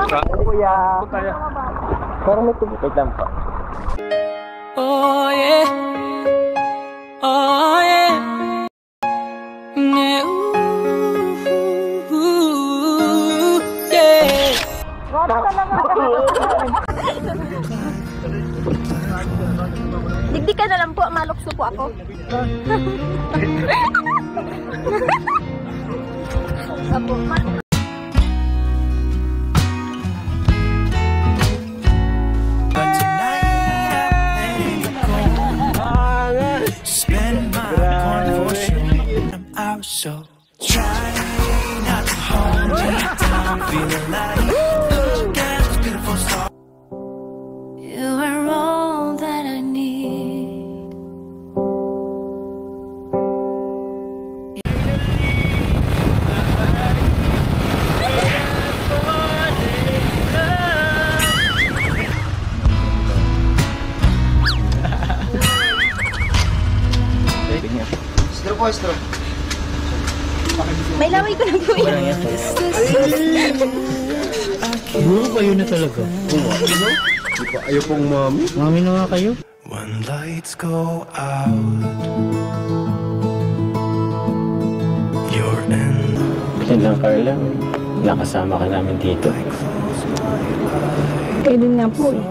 Kuya. Parang may tubig lang pa. Oh yeah. Oh yeah. Yeah. Digdig ka na lang po, malukso po ako. So try not to hold me down, feeling like look at this beautiful star. You are all that I need. Straw. May laway ko na po yan. Siguro kayo na talaga. Ayaw pong mami. Mami na nga kayo. When lights go out, you're in. Yan lang, Carla. Nakasama ka namin dito. Kayo din nga po eh.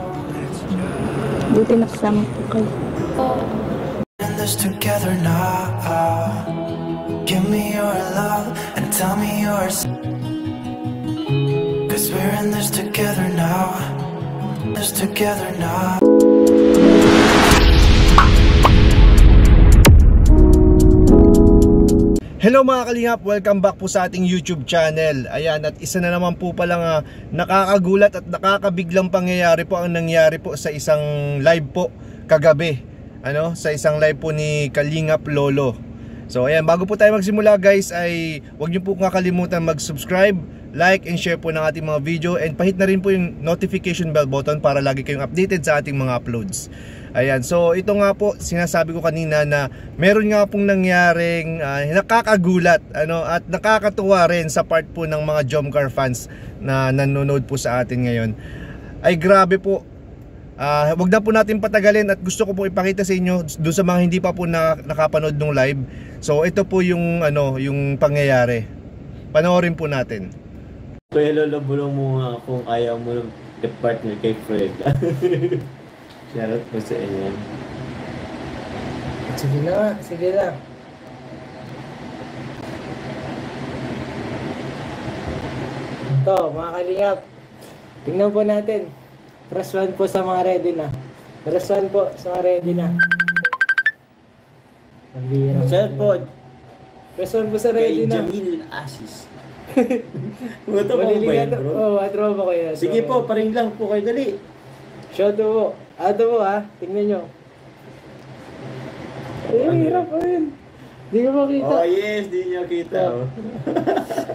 Buti nakasama po kayo. In this together now. Give me your love and tell me yours. Cause we're in this together now. This together now. Hello mga kalingap, welcome back po sa ating YouTube channel. Ayan, at isa na naman po palang nakakagulat at nakakabiglang pangyayari po ang nangyari po sa isang live po kagabi. Sa isang live po ni Kalingap Lolo. So ayan, bago po tayo magsimula guys ay huwag niyo po kakalimutan mag-subscribe, like and share po ng ating mga video, and pahit na rin po yung notification bell button para lagi kayong updated sa ating mga uploads. Ayan, so ito nga po sinasabi ko kanina na meron nga pong nangyaring nakakagulat at nakakatuwa rin sa part po ng mga Jomcar fans na nanonood po sa atin ngayon. Ay grabe po. Wag na po natin patagalin at gusto ko po ipakita sa inyo doon sa mga hindi pa po nakapanood ng live. So ito po yung yung pangyayari. Panoorin po natin. Kuya Lolo, bulong mo nga kung ayaw mo ng partner kay Fred. Shoutout po sa inyo. Sige na, sige na. Ito, mga kalingap. Tingnan po natin. Press 1 po sa mga ready na. Press 1 po sa mga ready na. Shout po. Press 1 po sa ready Kay na. Jamil Asis. Mga mo ba yun, bro? Oo, atro ba kayo? Sige po, paring lang po kayo, dali. Shout po. Ato po ha. Tingnan nyo. Ay, hirap po yun. Di ko makita. Oh yes, di nyo kita.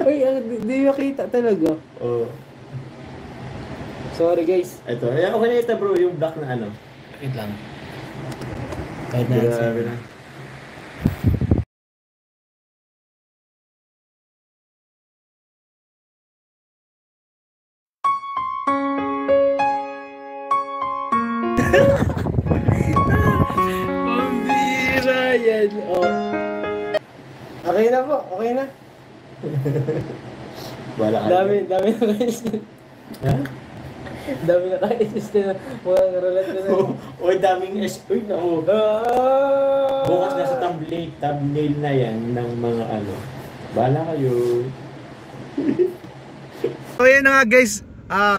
Uy, di ko makita talaga. Oh. Sorry guys. Ito, okay na ito bro, yung black na Wait lang. Kahit na. Grabe na. Pambira yan. Oh. Okay na po, okay na. Wala ka. Dami na guys. Ha? Dami na ka-assist na mga narolat ko na. Uy, daming uy, no. Bukas na sa thumbnail na yan ng mga Bala kayo. So ayan na nga guys,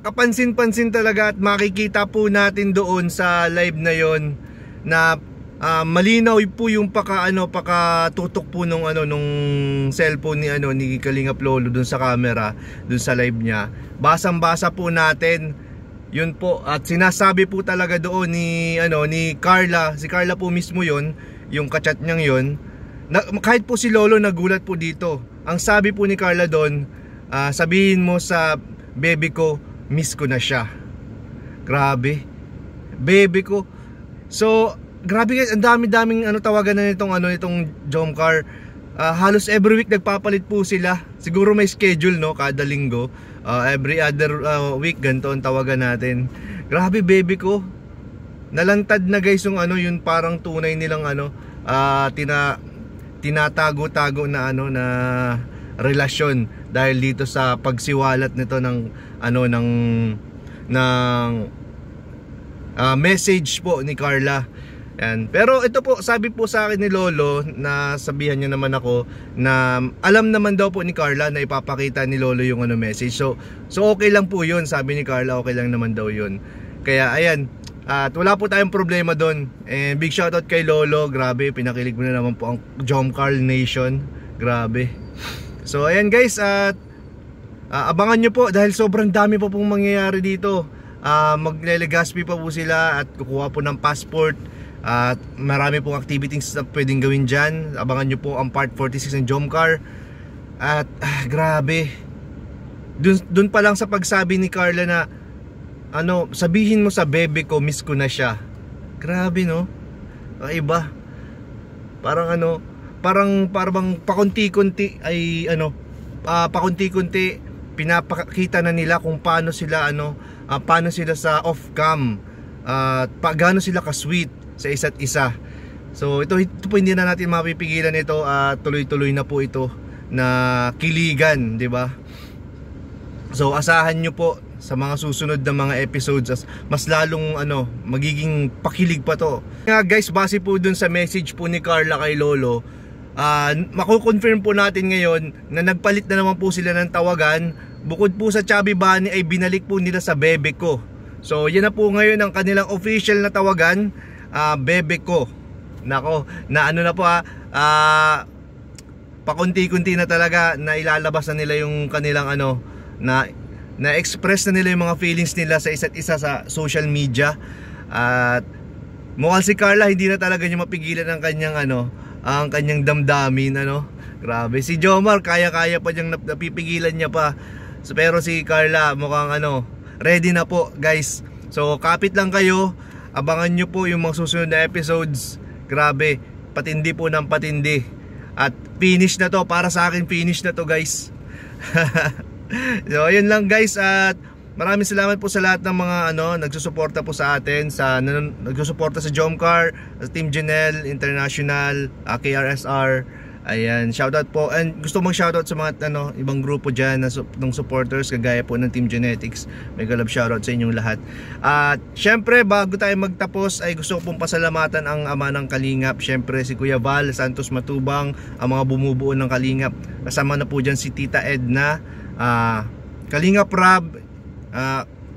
kapansin-pansin talaga at makikita po natin doon sa live na yon na malinaw po yung pakatutok po nung cellphone ni Kalingap Lolo doon sa camera, doon sa live niya. Basang-basa po natin yun po, at sinasabi po talaga doon ni Carla, si Carla po mismo yon, yung kachat niyang yon, kahit po si Lolo nagulat po dito. Ang sabi po ni Carla doon, sabihin mo sa baby ko, miss ko na siya. Grabe, baby ko. So grabe guys, ang dami-daming tawagan na nitong Jomcar. Halos every week nagpapalit po sila. Siguro may schedule kada linggo. Every other week ganito ang tawagan natin. Grabe baby ko. Nalantad na guys yung ano, yung parang tunay nilang ano, tinatago-tago na ano na relasyon dahil dito sa pagsiwalat nito ng ano ng message po ni Carla. Yan. Pero ito po, sabi po sa akin ni Lolo, na sabihan niya naman ako na alam naman daw po ni Carla na ipapakita ni Lolo yung ano message. So okay lang po yun, sabi ni Carla, okay lang naman daw yun. Kaya ayan, at wala po tayong problema doon. And big shoutout kay Lolo, grabe, pinakilig mo na naman po ang Jomcar Nation. Grabe. So ayan guys, at abangan nyo po dahil sobrang dami pa pong mangyayari dito. Magle-Legazpi pa po sila at kukuha po ng passport. At marami pong activities na pwedeng gawin dyan. Abangan nyo po ang part 46 ng Jomcar. At grabe, dun pa lang sa pagsabi ni Carla na ano, sabihin mo sa bebe ko, miss ko na siya. Grabe no, iba. Parang ano, parang pakunti-kunti ay ano, pakunti-kunti pinapakita na nila kung paano sila ano, paano sila sa off-cam, gaano sila ka-sweet sa isa't isa. So ito po hindi na natin mapipigilan ito, tuloy-tuloy na po ito na kiligan, di ba? So asahan nyo po sa mga susunod na mga episodes, mas lalong ano, magiging pakilig pa to. Nga guys, base po dun sa message po ni Carla kay Lolo, mako-confirm po natin ngayon na nagpalit na naman po sila ng tawagan. Bukod po sa Chubby Bunny ay binalik po nila sa bebe ko. So yan na po ngayon ang kanilang official na tawagan, bebe ko. Nako, na ano na po pakunti-kunti na talaga na ilalabas na nila yung kanilang ano, na express na nila yung mga feelings nila sa isa't isa sa social media. At mukhang si Carla hindi na talaga niya mapigilan ang kanyang ano, ang kanyang damdamin ano. Grabe, si Jomar kaya-kaya pa niyang napipigilan niya pa. So, pero si Carla mukhang ano, ready na po guys. So kapit lang kayo, abangan nyo po yung mga susunod na episodes. Grabe, patindi po ng patindi. At finish na to, para sa akin finish na to guys. So ayun lang guys, at maraming salamat po sa lahat ng mga ano, nagsusuporta po sa atin, nagsusuporta sa Jomcar, sa Team Janelle International, KRSR. Ayan, shoutout po. And gusto mong shoutout sa mga ano, ibang grupo dyan ng supporters kagaya po ng Team Genetics. Mega love shoutout sa inyong lahat. At syempre bago tayo magtapos ay gusto ko pong pasalamatan ang ama ng Kalingap. Syempre si Kuya Val Santos Matubang, ang mga bumubuo ng Kalingap. Kasama na po dyan si Tita Edna, Kalingap Rob,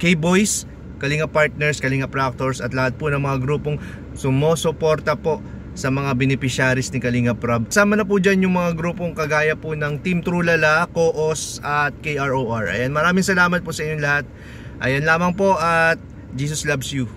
K-Boys, Kalingap Partners, Kalingap Proctors, at lahat po ng mga grupong sumusuporta po sa mga beneficiaries ni Kalingap Rob. Sama na po dyan yung mga grupong kagaya po ng Team Trulala, Koos at KROR. Ayan, maraming salamat po sa inyong lahat. Ayan lamang po, at Jesus loves you.